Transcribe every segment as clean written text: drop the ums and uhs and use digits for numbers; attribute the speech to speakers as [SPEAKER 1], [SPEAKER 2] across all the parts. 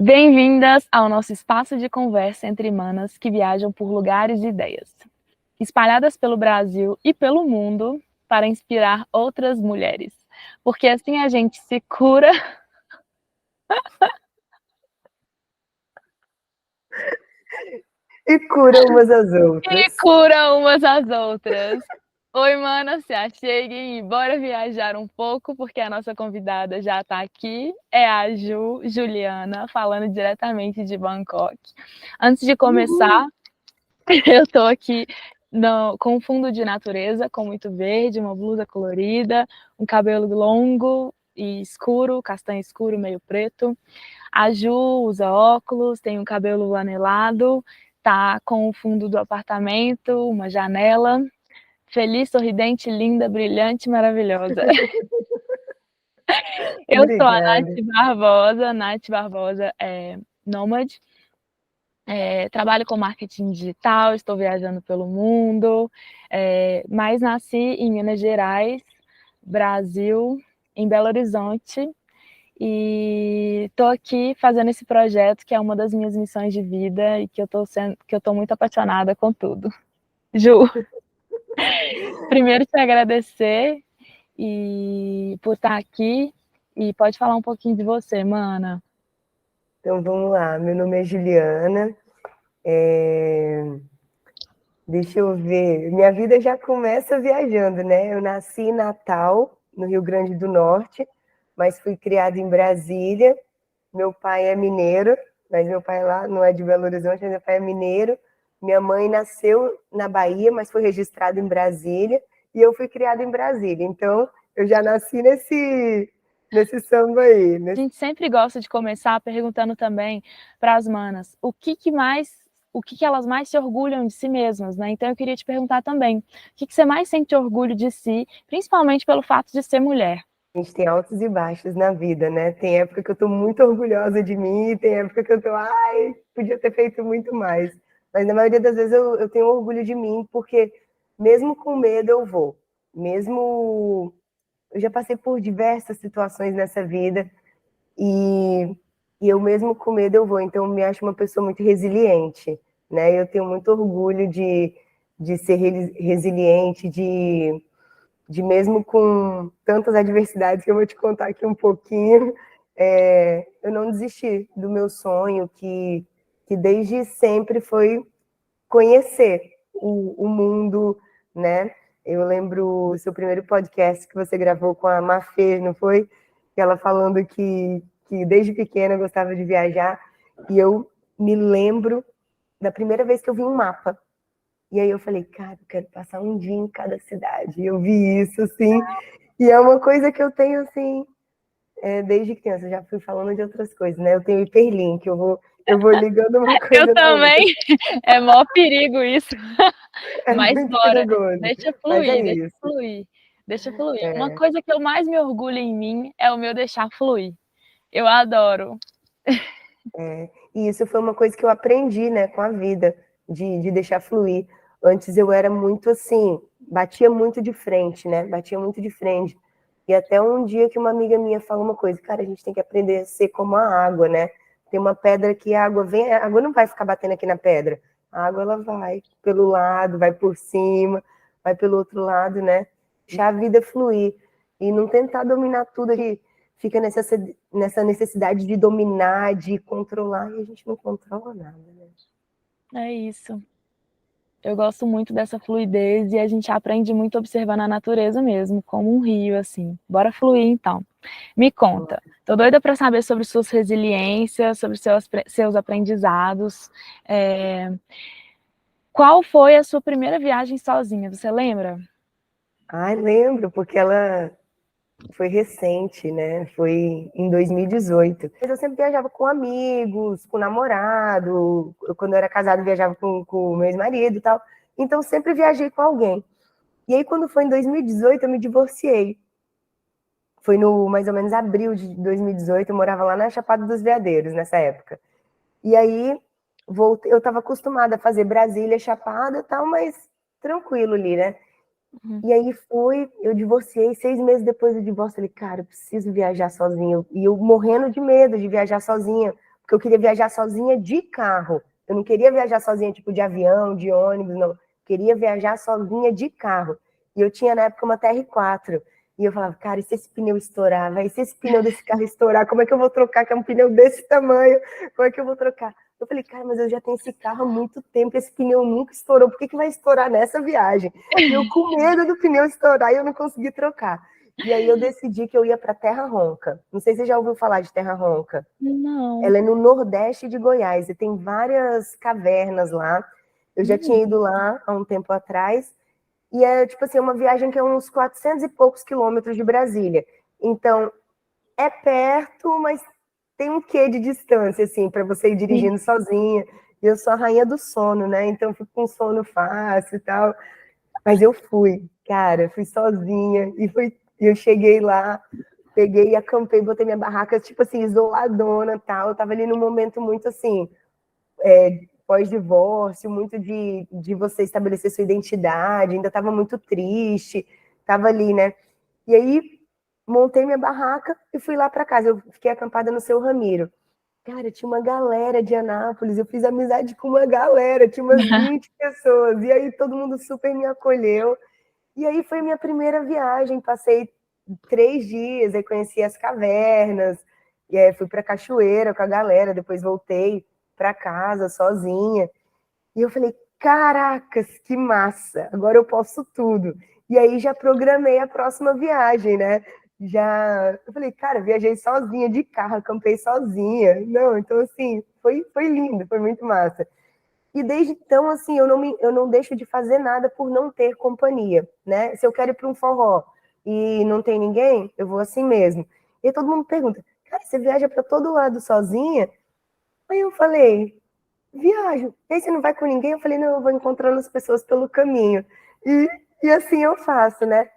[SPEAKER 1] Bem-vindas ao nosso espaço de conversa entre manas que viajam por lugares e ideias, espalhadas pelo Brasil e pelo mundo para inspirar outras mulheres. Porque assim a gente se cura
[SPEAKER 2] E cura umas às
[SPEAKER 1] e
[SPEAKER 2] outras.
[SPEAKER 1] cura umas às outras. Oi, manas, se acheguem e bora viajar um pouco, porque a nossa convidada já está aqui, é a Juliana, falando diretamente de Bangkok. Antes de começar, eu estou aqui com um fundo de natureza, com muito verde, uma blusa colorida, um cabelo longo e escuro, castanho escuro, meio preto. A Ju usa óculos, tem um cabelo anelado, tá com o fundo do apartamento, uma janela. Feliz, sorridente, linda, brilhante, maravilhosa. Eu sou a
[SPEAKER 2] Obrigada.
[SPEAKER 1] Nath Barbosa é nômade. Trabalho com marketing digital, estou viajando pelo mundo, mas nasci em Minas Gerais, Brasil, em Belo Horizonte, e estou aqui fazendo esse projeto que é uma das minhas missões de vida e que eu estou muito apaixonada com tudo. Ju, primeiro te agradecer e por estar aqui, e pode falar um pouquinho de você, mana.
[SPEAKER 2] Então vamos lá. Meu nome é Juliana. Deixa eu ver. Minha vida já começa viajando, né? Eu nasci em Natal, no Rio Grande do Norte, mas fui criada em Brasília. Meu pai é mineiro, mas meu pai lá não é de Belo Horizonte, mas meu pai é mineiro. Minha mãe nasceu na Bahia, mas foi registrada em Brasília. E eu fui criada em Brasília. Então, eu já nasci nesse samba aí.
[SPEAKER 1] A gente sempre gosta de começar perguntando também para as manas o que elas mais se orgulham de si mesmas, né? Então eu queria te perguntar também, o que você mais sente orgulho de si, principalmente pelo fato de ser mulher?
[SPEAKER 2] A gente tem altos e baixos na vida, né? Tem época que eu tô muito orgulhosa de mim, tem época que eu tô, ai, podia ter feito muito mais. Mas na maioria das vezes eu tenho orgulho de mim, porque mesmo com medo eu vou. Mesmo. Eu já passei por diversas situações nessa vida e, e eu mesmo com medo eu vou. Então eu me acho uma pessoa muito resiliente, né? Eu tenho muito orgulho de ser resiliente, de mesmo com tantas adversidades que eu vou te contar aqui um pouquinho, eu não desisti do meu sonho, que desde sempre foi conhecer o mundo, né? Eu lembro o seu primeiro podcast que você gravou com a Mafê, não foi? Ela falando que desde pequena gostava de viajar, e eu me lembro da primeira vez que eu vi um mapa. E aí eu falei, cara, eu quero passar um dia em cada cidade. E eu vi isso, assim, e é uma coisa que eu tenho, assim, desde criança. Eu já fui falando de outras coisas, né? Eu tenho hiperlink, eu vou ligando uma
[SPEAKER 1] Eu
[SPEAKER 2] coisa na
[SPEAKER 1] também,
[SPEAKER 2] outra.
[SPEAKER 1] é maior perigo isso.
[SPEAKER 2] É
[SPEAKER 1] Mas
[SPEAKER 2] muito
[SPEAKER 1] bora,
[SPEAKER 2] perigoso.
[SPEAKER 1] deixa
[SPEAKER 2] Mas é
[SPEAKER 1] fluir, deixa
[SPEAKER 2] isso.
[SPEAKER 1] fluir, deixa fluir. Uma coisa que eu mais me orgulho em mim é o meu deixar fluir. Eu adoro.
[SPEAKER 2] E isso foi uma coisa que eu aprendi, né, com a vida, de deixar fluir. Antes eu era muito assim, batia muito de frente, né? Batia muito de frente. E até um dia que uma amiga minha falou uma coisa, cara, a gente tem que aprender a ser como a água, né? Tem uma pedra que a água vem, a água não vai ficar batendo aqui na pedra. A água ela vai pelo lado, vai por cima, vai pelo outro lado, né? Deixar a vida fluir e não tentar dominar tudo que fica nessa necessidade de dominar, de controlar, e a gente não controla nada, né?
[SPEAKER 1] É isso. Eu gosto muito dessa fluidez e a gente aprende muito observando a natureza mesmo, como um rio, assim. Bora fluir, então. Me conta. Tô doida para saber sobre suas resiliências, sobre seus aprendizados. Qual foi a sua primeira viagem sozinha? Você lembra?
[SPEAKER 2] Ai, lembro, porque ela foi recente, né? Foi em 2018. Mas eu sempre viajava com amigos, com namorado. Quando eu era casada, viajava com o meu ex-marido e tal. Então, sempre viajei com alguém. E aí, quando foi em 2018, eu me divorciei. Foi no mais ou menos abril de 2018. Eu morava lá na Chapada dos Veadeiros, nessa época. E aí, voltei, eu estava acostumada a fazer Brasília, Chapada e tal, mas tranquilo ali, né?
[SPEAKER 1] Uhum.
[SPEAKER 2] E aí eu divorciei, 6 meses depois do divórcio, falei, cara, eu preciso viajar sozinha. E eu morrendo de medo de viajar sozinha, porque eu queria viajar sozinha de carro. Eu não queria viajar sozinha, tipo, de avião, de ônibus, não. Eu queria viajar sozinha de carro. E eu tinha, na época, uma TR4. E eu falava, cara, e se esse pneu estourar? Vai, se esse pneu desse carro estourar, como é que eu vou trocar? Que é um pneu desse tamanho, como é que eu vou trocar? Eu falei, cara, mas eu já tenho esse carro há muito tempo, esse pneu nunca estourou, por que vai estourar nessa viagem? E eu com medo do pneu estourar e eu não consegui trocar. E aí eu decidi que eu ia para Terra Ronca. Não sei se você já ouviu falar de Terra Ronca.
[SPEAKER 1] Não.
[SPEAKER 2] Ela é no nordeste de Goiás e tem várias cavernas lá. Eu já tinha ido lá há um tempo atrás. E é, tipo assim, uma viagem que é uns 400 e poucos quilômetros de Brasília. Então, é perto, mas tem um quê de distância, assim, para você ir dirigindo sozinha. E eu sou a rainha do sono, né? Então, eu fico com sono fácil e tal. Mas eu fui, cara, fui sozinha. E eu cheguei lá, peguei, acampei, botei minha barraca, tipo assim, isoladona e tal. Eu tava ali num momento muito, assim, pós-divórcio, muito de você estabelecer sua identidade, ainda estava muito triste, estava ali, né? E aí montei minha barraca e fui lá para casa. Eu fiquei acampada no Seu Ramiro. Cara, tinha uma galera de Anápolis, eu fiz amizade com uma galera, tinha umas 20 pessoas, e aí todo mundo super me acolheu. E aí foi minha primeira viagem, passei 3 dias, aí conheci as cavernas, e aí fui para cachoeira com a galera, depois voltei para casa sozinha. E eu falei, caracas, que massa, agora eu posso tudo. E aí já programei a próxima viagem, né? Eu falei, cara, viajei sozinha de carro, acampei sozinha. Não, então assim, foi lindo, foi muito massa. E desde então, assim, eu não deixo de fazer nada por não ter companhia, né? Se eu quero ir para um forró e não tem ninguém, eu vou assim mesmo. E aí todo mundo pergunta, cara, você viaja para todo lado sozinha? Aí eu falei, viajo. E aí você não vai com ninguém? Eu falei, não, eu vou encontrando as pessoas pelo caminho. E assim eu faço, né?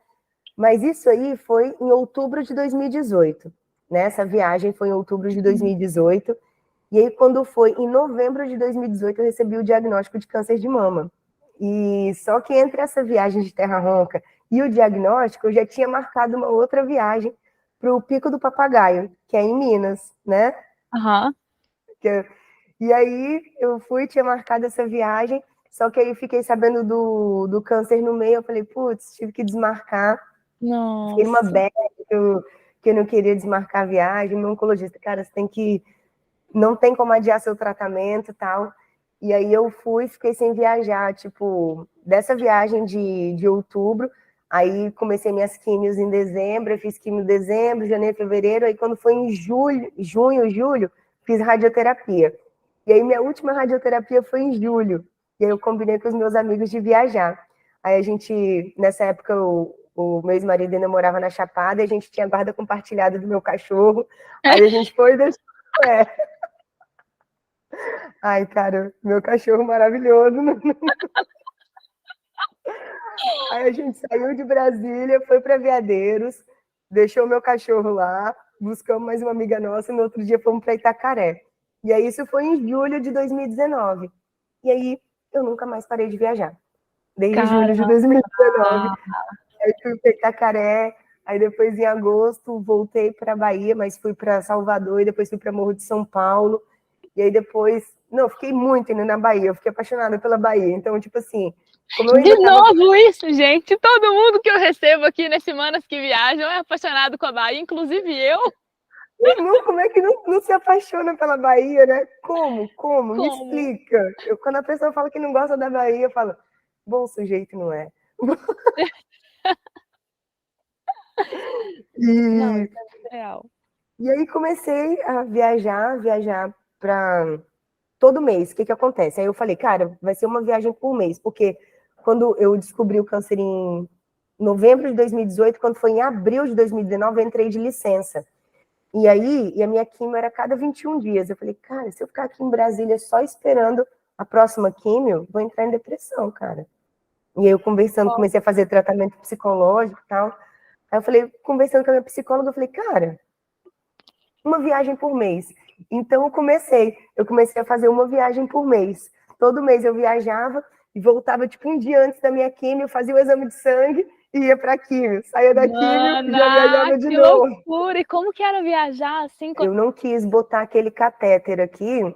[SPEAKER 2] Mas isso aí foi em outubro de 2018. Né? Essa viagem foi em outubro de 2018. E aí, quando foi em novembro de 2018, eu recebi o diagnóstico de câncer de mama. E só que entre essa viagem de Terra Ronca e o diagnóstico, eu já tinha marcado uma outra viagem para o Pico do Papagaio, que é em Minas, né?
[SPEAKER 1] Aham.
[SPEAKER 2] E aí eu fui, tinha marcado essa viagem, só que aí fiquei sabendo do câncer no meio, eu falei, putz, tive que desmarcar. Fiquei numa
[SPEAKER 1] Nossa.
[SPEAKER 2] bad que eu não queria desmarcar a viagem. Meu oncologista, cara, você tem que não tem como adiar seu tratamento e tal. E aí eu fui, fiquei sem viajar, tipo, dessa viagem de outubro, aí comecei minhas químios em dezembro, eu fiz químio em dezembro, janeiro, fevereiro, aí quando foi em junho, julho, fiz radioterapia. E aí minha última radioterapia foi em julho, e aí eu combinei com os meus amigos de viajar. Aí a gente, nessa época, o meu ex-marido ainda morava na Chapada, e a gente tinha guarda compartilhada do meu cachorro, aí a gente foi e deixou, Ai, cara, meu cachorro maravilhoso. Aí a gente saiu de Brasília, foi para Veadeiros, deixou meu cachorro lá, buscamos mais uma amiga nossa e no outro dia fomos para Itacaré. E aí isso foi em julho de 2019. E aí eu nunca mais parei de viajar. Desde julho de
[SPEAKER 1] Caramba.
[SPEAKER 2] 2019. Aí fui para Itacaré, aí depois em agosto voltei para Bahia, mas fui para Salvador e depois fui para Morro de São Paulo. E aí depois, não, fiquei muito indo na Bahia, eu fiquei apaixonada pela Bahia. Então, tipo assim, como eu ainda
[SPEAKER 1] De
[SPEAKER 2] estava.
[SPEAKER 1] novo isso, gente. Todo mundo que eu recebo aqui nas Semanas que Viajam é apaixonado com a Bahia, inclusive eu.
[SPEAKER 2] Irmão, como é que não se apaixona pela Bahia, né? Como? Como? Me
[SPEAKER 1] Como?
[SPEAKER 2] explica. Quando a pessoa fala que não gosta da Bahia, eu falo, bom sujeito não é.
[SPEAKER 1] Não,
[SPEAKER 2] E,
[SPEAKER 1] isso é muito real.
[SPEAKER 2] e aí comecei a viajar para todo mês. O que acontece? Aí eu falei, cara, vai ser uma viagem por mês, porque quando eu descobri o câncer em novembro de 2018, quando foi em abril de 2019, eu entrei de licença. E aí, a minha quimio era a cada 21 dias. Eu falei, cara, se eu ficar aqui em Brasília só esperando a próxima quimio, vou entrar em depressão, cara. E aí eu conversando, comecei a fazer tratamento psicológico e tal. Aí eu falei, conversando com a minha psicóloga, eu falei, cara, uma viagem por mês. Então eu comecei a fazer uma viagem por mês. Todo mês eu viajava e voltava tipo um dia antes da minha quimio, fazia o exame de sangue ia pra químio, saía da químio, já
[SPEAKER 1] Mana,
[SPEAKER 2] viajava de
[SPEAKER 1] que
[SPEAKER 2] novo.
[SPEAKER 1] loucura! E como que era viajar assim?
[SPEAKER 2] Eu não quis botar aquele catéter aqui,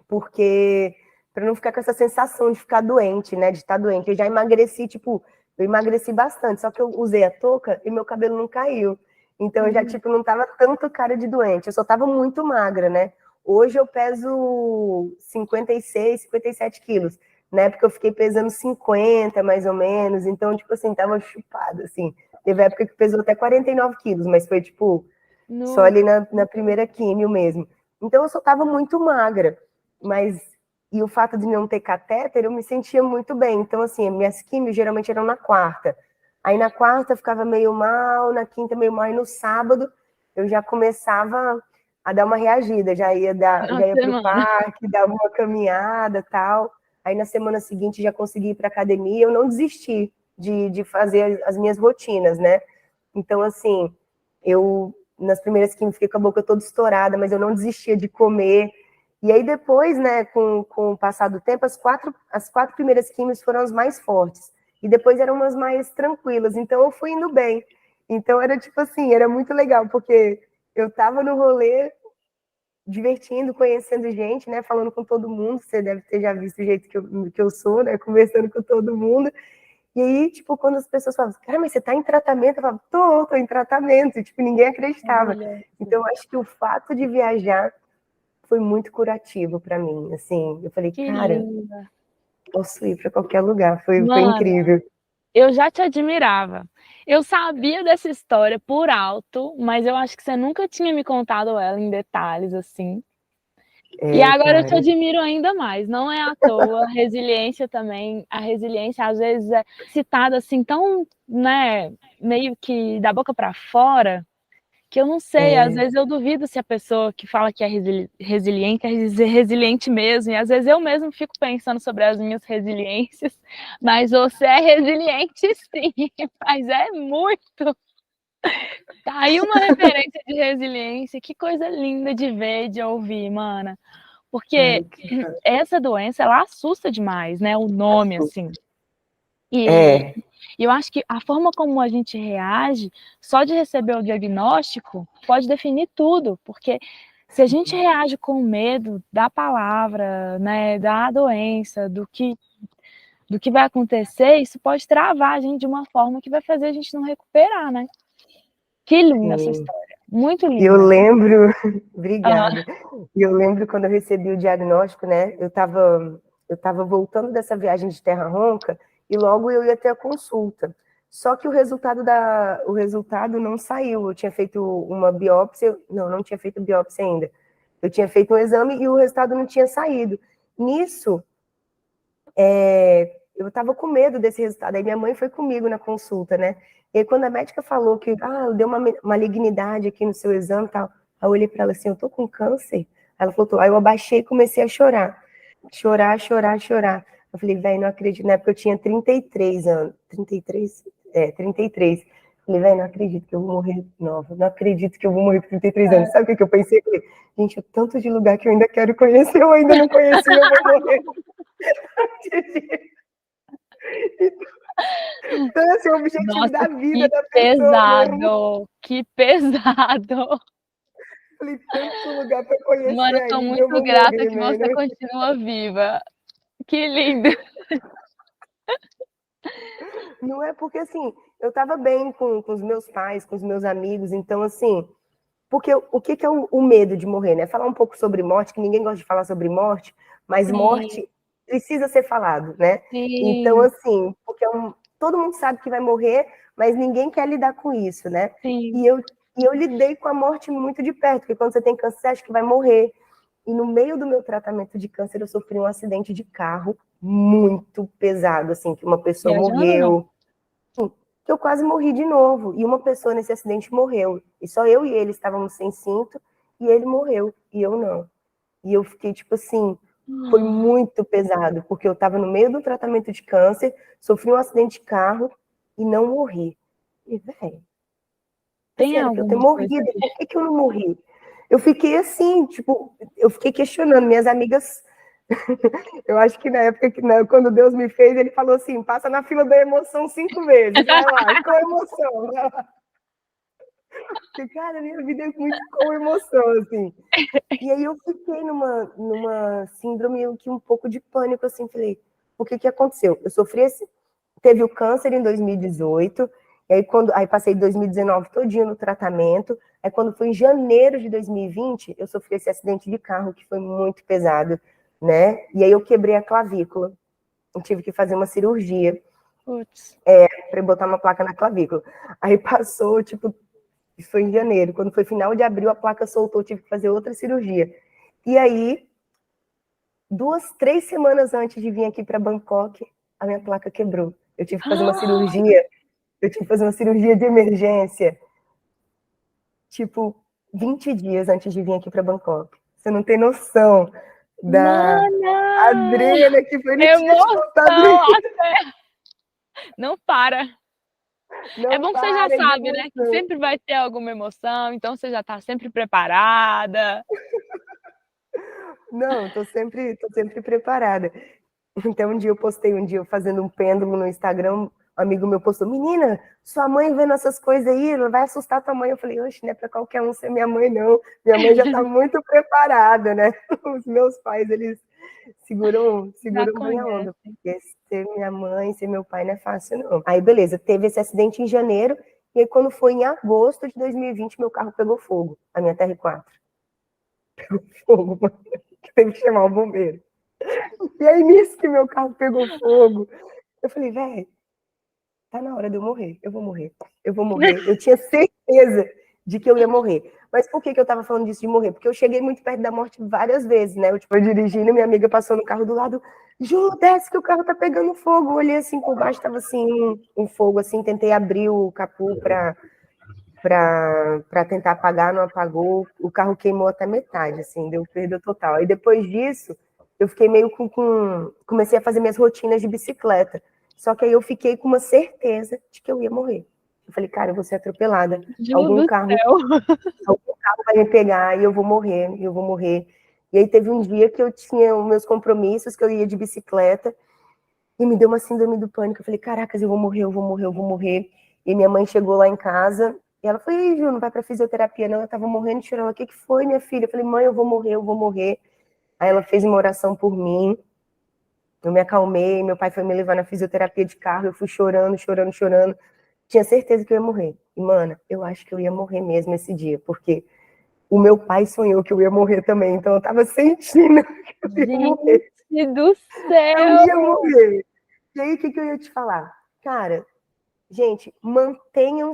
[SPEAKER 2] porque para não ficar com essa sensação de ficar doente, né? De estar doente. Eu já emagreci, tipo, eu emagreci bastante, só que eu usei a touca e meu cabelo não caiu. Então eu já, tipo, não tava tanto cara de doente, eu só tava muito magra, né? Hoje eu peso 56, 57 quilos. Na época eu fiquei pesando 50, mais ou menos, então, tipo assim, tava chupada, assim. Teve época que pesou até 49 quilos, mas foi, tipo, só
[SPEAKER 1] No...
[SPEAKER 2] ali na primeira químio mesmo. Então eu só tava muito magra, mas e o fato de não ter catéter, eu me sentia muito bem. Então, assim, minhas químios geralmente eram na quarta. Aí na quarta eu ficava meio mal, na quinta meio mal, e no sábado eu já começava a dar uma reagida,
[SPEAKER 1] Na
[SPEAKER 2] já ia para o
[SPEAKER 1] semana.
[SPEAKER 2] parque, dava uma caminhada tal. Aí na semana seguinte já consegui ir para academia. Eu não desisti de fazer as minhas rotinas, né? Então, assim, eu nas primeiras químicas fiquei com a boca toda estourada, mas eu não desistia de comer. E aí depois, né, com o passar do tempo, as quatro primeiras químicas foram as mais fortes. E depois eram umas mais tranquilas. Então eu fui indo bem. Então era tipo assim, era muito legal, porque eu tava no rolê, divertindo, conhecendo gente, né, falando com todo mundo. Você deve ter já visto o jeito que eu sou, né, conversando com todo mundo. E aí, tipo, quando as pessoas falam, cara, mas você tá em tratamento? Eu falo, tô em tratamento. E, tipo, ninguém acreditava. Então, eu acho que o fato de viajar foi muito curativo para mim. Assim, eu falei,
[SPEAKER 1] Que
[SPEAKER 2] cara,
[SPEAKER 1] linda.
[SPEAKER 2] posso ir para qualquer lugar. Foi
[SPEAKER 1] Mano,
[SPEAKER 2] incrível.
[SPEAKER 1] eu já te admirava. Eu sabia dessa história por alto, mas eu acho que você nunca tinha me contado ela em detalhes assim. E
[SPEAKER 2] É,
[SPEAKER 1] agora eu te
[SPEAKER 2] cara.
[SPEAKER 1] admiro ainda mais. Não é à toa, resiliência também. A resiliência às vezes é citada assim tão, né, meio que da boca para fora, que eu não sei, às vezes eu duvido se a pessoa que fala que é resiliente é resiliente mesmo, e às vezes eu mesmo fico pensando sobre as minhas resiliências, mas você é resiliente sim, mas é muito. Tá aí uma referência de resiliência, que coisa linda de ver, de ouvir, mana. Porque
[SPEAKER 2] Ai,
[SPEAKER 1] essa doença, ela assusta demais, né, o nome, assim. E
[SPEAKER 2] é,
[SPEAKER 1] eu acho que a forma como a gente reage, só de receber o diagnóstico, pode definir tudo, porque se a gente reage com medo da palavra, né, da doença, do que vai acontecer, isso pode travar a gente de uma forma que vai fazer a gente não recuperar, né? Que linda essa
[SPEAKER 2] sim.
[SPEAKER 1] história, muito
[SPEAKER 2] Eu
[SPEAKER 1] linda.
[SPEAKER 2] lembro,
[SPEAKER 1] Ah,
[SPEAKER 2] obrigada. E eu lembro quando eu recebi o diagnóstico, né? Eu tava voltando dessa viagem de Terra Ronca e logo eu ia ter a consulta. Só que o resultado não saiu. Eu tinha feito uma biópsia, não tinha feito biópsia ainda. Eu tinha feito um exame e o resultado não tinha saído. Nisso, eu estava com medo desse resultado. Aí minha mãe foi comigo na consulta, né? E aí, quando a médica falou que deu uma malignidade aqui no seu exame e tal, aí eu olhei para ela assim, eu tô com câncer? Ela falou, aí eu abaixei e comecei a chorar. Chorar, chorar, chorar. Eu falei, velho, não acredito. Na época eu tinha 33 anos. 33? 33. Falei, velho, não acredito que eu vou morrer nova. Não acredito que eu vou morrer com 33 anos. Sabe o que eu pensei? Eu falei, gente, o tanto de lugar que eu ainda quero conhecer, eu ainda não conheci, eu vou morrer. Então, esse é o objetivo
[SPEAKER 1] nossa,
[SPEAKER 2] da vida
[SPEAKER 1] que
[SPEAKER 2] da pessoa mesmo.
[SPEAKER 1] pesado, que pesado.
[SPEAKER 2] Falei, tanto lugar para conhecer
[SPEAKER 1] Mano, eu tô
[SPEAKER 2] ainda, eu
[SPEAKER 1] muito
[SPEAKER 2] vou
[SPEAKER 1] grata
[SPEAKER 2] morrer,
[SPEAKER 1] que você
[SPEAKER 2] né?
[SPEAKER 1] continua viva. Que lindo.
[SPEAKER 2] Não é porque, assim, eu estava bem com os meus pais, com os meus amigos, então, assim, porque o que é o medo de morrer, né? Falar um pouco sobre morte, que ninguém gosta de falar sobre morte, mas
[SPEAKER 1] Sim,
[SPEAKER 2] morte precisa ser falado, né? Então,
[SPEAKER 1] sim,
[SPEAKER 2] assim, porque todo mundo sabe que vai morrer, mas ninguém quer lidar com isso, né?
[SPEAKER 1] sim.
[SPEAKER 2] E eu, e eu lidei com a morte muito de perto, porque quando você tem câncer, você acha que vai morrer. E no meio do meu tratamento de câncer, eu sofri um acidente de carro muito pesado, assim, que uma pessoa
[SPEAKER 1] Viajando, não?
[SPEAKER 2] morreu, que eu quase morri de novo. E uma pessoa nesse acidente morreu. E só eu e ele estávamos sem cinto, e ele morreu, e eu não. E eu fiquei, tipo assim, foi
[SPEAKER 1] Ah,
[SPEAKER 2] muito pesado, porque eu estava no meio do tratamento de câncer, sofri um acidente de carro e não morri. E, velho, assim,
[SPEAKER 1] tem
[SPEAKER 2] era pra eu ter
[SPEAKER 1] alguma coisa
[SPEAKER 2] morrido,
[SPEAKER 1] que...
[SPEAKER 2] por que eu não morri? Eu fiquei assim, tipo, eu fiquei questionando. Minhas amigas Eu acho que na época que quando Deus me fez, ele falou assim: passa na fila da emoção 5 vezes, vai lá, com emoção. Porque, cara, minha vida é muito com emoção, assim. E aí eu fiquei numa síndrome que um pouco de pânico, assim, falei, o que que aconteceu? Eu sofri teve o câncer em 2018, e aí passei 2019 todinho no tratamento, aí quando foi em janeiro de 2020, eu sofri esse acidente de carro, que foi muito pesado, né? E aí eu quebrei a clavícula, eu tive que fazer uma cirurgia, para botar uma placa na clavícula. Aí passou, tipo, isso foi em janeiro. Quando foi final de abril, a placa soltou, tive que fazer outra cirurgia. E aí, 3 semanas antes de vir aqui para Bangkok, a minha placa quebrou. Eu tive que fazer uma cirurgia. Eu tive que fazer uma cirurgia de emergência, tipo, 20 dias antes de vir aqui para Bangkok. Você não tem noção da
[SPEAKER 1] Mana!
[SPEAKER 2] adrenalina que foi. Não tinha te contado
[SPEAKER 1] Emoção
[SPEAKER 2] isso.
[SPEAKER 1] até. Não para. É
[SPEAKER 2] Não
[SPEAKER 1] bom que você já
[SPEAKER 2] para de
[SPEAKER 1] sabe, né? Que
[SPEAKER 2] emoção.
[SPEAKER 1] sempre vai ter alguma emoção, então você já está sempre preparada.
[SPEAKER 2] Não, tô sempre preparada. Então, um dia eu postei, eu fazendo um pêndulo no Instagram, um amigo meu postou, menina, sua mãe vendo essas coisas aí, ela vai assustar tua mãe. Eu falei, oxe, não é para qualquer um ser minha mãe, não. Minha mãe já tá muito preparada, né? Os meus pais, eles seguram
[SPEAKER 1] Já
[SPEAKER 2] bem a
[SPEAKER 1] conhece.
[SPEAKER 2] onda, porque ser minha mãe, ser meu pai não é fácil, não. Aí, beleza, teve esse acidente em janeiro, e aí quando foi em agosto de 2020, meu carro pegou fogo, a minha TR4. Pegou fogo, mano. Teve que chamar o bombeiro. E aí, nisso que meu carro pegou fogo, eu falei, velho, tá na hora de eu morrer. Eu vou morrer. Eu vou morrer. Eu tinha certeza de que eu ia morrer. Mas por que eu tava falando disso de morrer? Porque eu cheguei muito perto da morte várias vezes, né? Eu dirigindo, minha amiga passou no carro do lado. Ju, desce que o carro tá pegando fogo. Eu olhei assim por baixo, tava assim, um fogo, assim, tentei abrir o capô para tentar apagar, não apagou. O carro queimou até metade, assim, deu perda total. Aí depois disso, eu fiquei meio comecei a fazer minhas rotinas de bicicleta. Só que aí eu fiquei com uma certeza de que eu ia morrer. Eu falei, cara, eu vou ser atropelada.
[SPEAKER 1] Ju
[SPEAKER 2] Algum
[SPEAKER 1] do
[SPEAKER 2] carro,
[SPEAKER 1] céu.
[SPEAKER 2] algum carro vai me pegar e eu vou morrer, e eu vou morrer. E aí teve um dia que eu tinha os meus compromissos, que eu ia de bicicleta, e me deu uma síndrome do pânico. Eu falei, caracas, eu vou morrer, eu vou morrer, eu vou morrer. E minha mãe chegou lá em casa, e ela falou, ei, Ju, não vai pra fisioterapia, não? Eu tava morrendo de chorar. Ela, o que foi, minha filha? Eu falei, mãe, eu vou morrer, eu vou morrer. Aí ela fez uma oração por mim, eu me acalmei, meu pai foi me levar na fisioterapia de carro, eu fui chorando, chorando, chorando. Tinha certeza que eu ia morrer. E, mano, eu acho que eu ia morrer mesmo esse dia, porque o meu pai sonhou que eu ia morrer também, então eu tava sentindo que eu ia morrer.
[SPEAKER 1] Gente do
[SPEAKER 2] Eu
[SPEAKER 1] céu!
[SPEAKER 2] ia morrer. E aí, o que eu ia te falar? Cara, gente, mantenha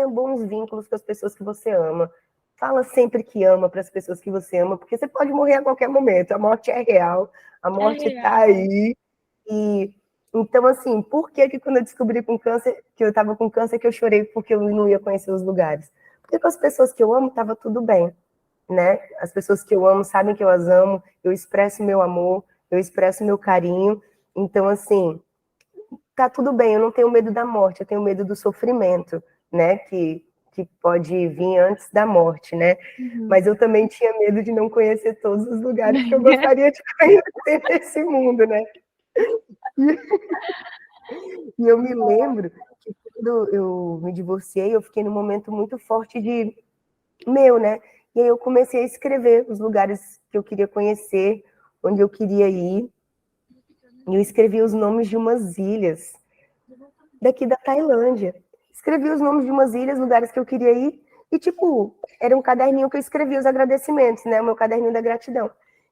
[SPEAKER 2] bons vínculos com as pessoas que você ama. Fala sempre que ama para as pessoas que você ama, porque você pode morrer a qualquer momento. A morte é real, a
[SPEAKER 1] É
[SPEAKER 2] morte está
[SPEAKER 1] real.
[SPEAKER 2] aí. E então, assim, por que quando eu descobri com câncer, que eu estava com câncer, que eu chorei porque eu não ia conhecer os lugares? Porque com as pessoas que eu amo estava tudo bem, né? As pessoas que eu amo sabem que eu as amo, eu expresso meu amor, eu expresso meu carinho. Então, assim, tá tudo bem, eu não tenho medo da morte, eu tenho medo do sofrimento, né? Que pode vir antes da morte, né?
[SPEAKER 1] Uhum.
[SPEAKER 2] Mas eu também tinha medo de não conhecer todos os lugares que eu gostaria de conhecer nesse mundo, né? E eu me lembro que quando eu me divorciei, eu fiquei num momento muito forte de meu, né? E aí eu comecei a escrever os lugares que eu queria conhecer, onde eu queria ir. E eu escrevi os nomes de umas ilhas daqui da Tailândia. Escrevi os nomes de umas ilhas, lugares que eu queria ir, e, tipo, era um caderninho que eu escrevia os agradecimentos, né? O meu caderninho da gratidão.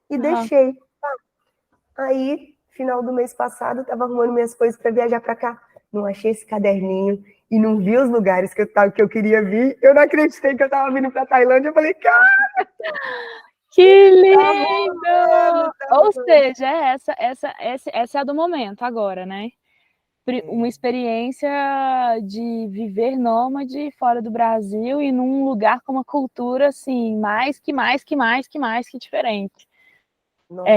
[SPEAKER 2] E
[SPEAKER 1] Uhum.
[SPEAKER 2] deixei. Aí, final do mês passado, estava arrumando minhas coisas para viajar para cá. Não achei esse caderninho e não vi os lugares que eu queria vir. Eu não acreditei que eu estava vindo para Tailândia. Eu falei, cara,
[SPEAKER 1] Que
[SPEAKER 2] tá
[SPEAKER 1] lindo!
[SPEAKER 2] rolando, tá
[SPEAKER 1] Ou
[SPEAKER 2] rolando.
[SPEAKER 1] seja, essa é a do momento agora, né? Uma experiência de viver nômade fora do Brasil e num lugar com uma cultura assim, mais que diferente.
[SPEAKER 2] Nossa,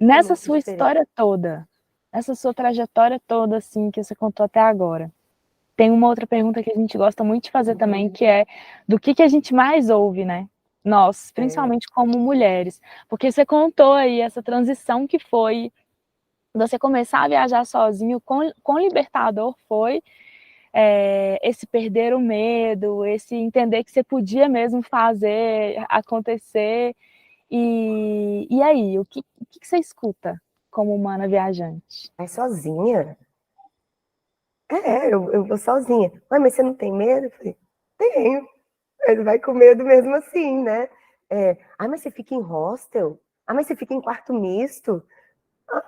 [SPEAKER 1] Nessa
[SPEAKER 2] totalmente
[SPEAKER 1] sua
[SPEAKER 2] diferente.
[SPEAKER 1] história toda, nessa sua trajetória toda assim que você contou até agora, tem uma outra pergunta que a gente gosta muito de fazer também, que é do que a gente mais ouve, né? nós, principalmente como mulheres, porque você contou aí essa transição que foi você começar a viajar sozinho, quão libertador foi esse perder o medo, esse entender que você podia mesmo fazer acontecer. E aí, o que você escuta como humana viajante?
[SPEAKER 2] Vai sozinha? Eu vou sozinha. Ué, mas você não tem medo? Eu falei, tenho. Ele vai com medo mesmo assim, né? Mas você fica em hostel? Mas você fica em quarto misto?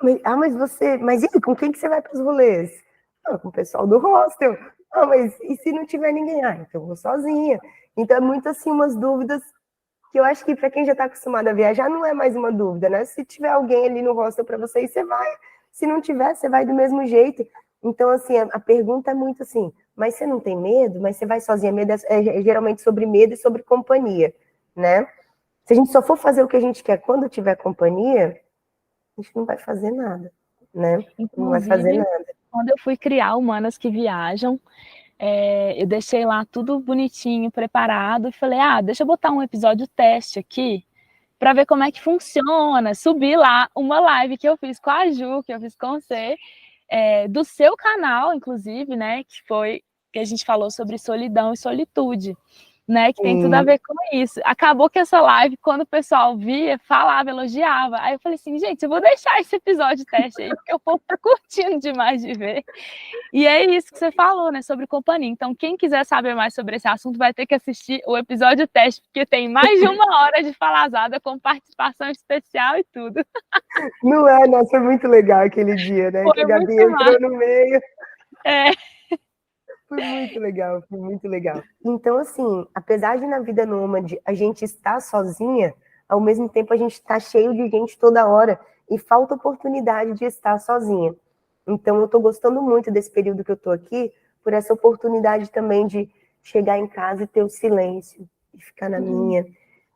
[SPEAKER 2] Mas você. Mas e aí, com quem que você vai para os rolês? Com o pessoal do hostel. Mas e se não tiver ninguém? Então eu vou sozinha. Então é muito assim umas dúvidas que eu acho que para quem já está acostumado a viajar não é mais uma dúvida, né? Se tiver alguém ali no hostel para você, você vai. Se não tiver, você vai do mesmo jeito. Então, assim, a pergunta é muito assim, mas você não tem medo? Mas você vai sozinha? Medo é geralmente sobre medo e sobre companhia, né? Se a gente só for fazer o que a gente quer quando tiver companhia, a gente não vai fazer nada, né? Não vai fazer
[SPEAKER 1] Inclusive,
[SPEAKER 2] nada.
[SPEAKER 1] quando eu fui criar Humanas que Viajam, eu deixei lá tudo bonitinho, preparado, e falei, deixa eu botar um episódio teste aqui, para ver como é que funciona. Subi lá uma live que eu fiz com a Ju, que eu fiz com você, do seu canal, inclusive, né? Que foi que a gente falou sobre solidão e solitude, né? Que tem tudo a ver com isso. Acabou que essa live, quando o pessoal via, falava, elogiava. Aí eu falei assim, gente, eu vou deixar esse episódio teste aí, porque o povo tá curtindo demais de ver. E é isso que você falou, né? Sobre companhia. Então, quem quiser saber mais sobre esse assunto vai ter que assistir o episódio teste, porque tem mais de 1 hora de falazada com participação especial e tudo.
[SPEAKER 2] Não é, nossa, foi muito legal aquele dia, né? Que
[SPEAKER 1] Foi
[SPEAKER 2] a Gabi
[SPEAKER 1] muito
[SPEAKER 2] entrou
[SPEAKER 1] massa.
[SPEAKER 2] no meio.
[SPEAKER 1] É.
[SPEAKER 2] Foi muito legal, foi muito legal. Então, assim, apesar de na vida nômade a gente estar sozinha, ao mesmo tempo a gente está cheio de gente toda hora e falta oportunidade de estar sozinha. Então, eu estou gostando muito desse período que eu estou aqui, por essa oportunidade também de chegar em casa e ter o silêncio, e ficar na minha,